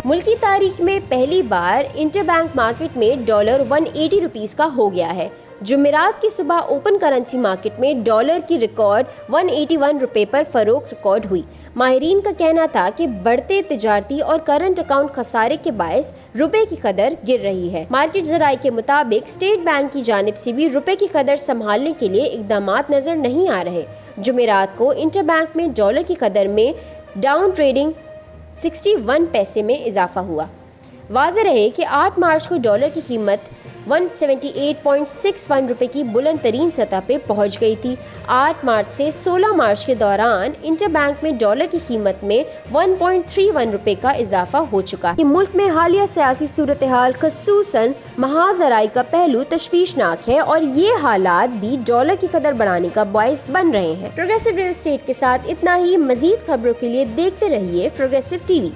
मुल्क की तारीख में पहली बार इंटरबैंक मार्केट में डॉलर 180 रुपीस का हो गया है। जुमेरात की सुबह ओपन करेंसी मार्केट में डॉलर की रिकॉर्ड 181 रुपए पर फरोख्त रिकॉर्ड हुई। माहिरीन का कहना था कि बढ़ते तिजारती और करंट अकाउंट खसारे के बायस रुपए की कदर गिर रही है। मार्केट जराये के मुताबिक स्टेट बैंक की जानिब से भी रुपए की कदर संभालने के लिए इकदामात नजर नहीं आ रहे। जुमेरात को इंटरबैंक में डॉलर की कदर में डाउन ट्रेडिंग 61 पैसे में इजाफा हुआ। वाज़ेह रहे कि 8 मार्च को डॉलर की कीमत 178.61 रुपए की बुलंद तरीन सतह पे पहुंच गई थी। 8 मार्च से 16 मार्च के दौरान इंटरबैंक में डॉलर की कीमत में 1.31 रुपए का इजाफा हो चुका है। मुल्क में हालिया सियासी सूरत हाल खसूसन महाजराई का पहलू तशवीशनाक है और ये हालात भी डॉलर की कदर बढ़ाने का बायस बन रहे हैं। प्रोग्रेसिव रियल एस्टेट के साथ इतना ही। मजीद खबरों के लिए देखते रहिए प्रोग्रेसिव टीवी।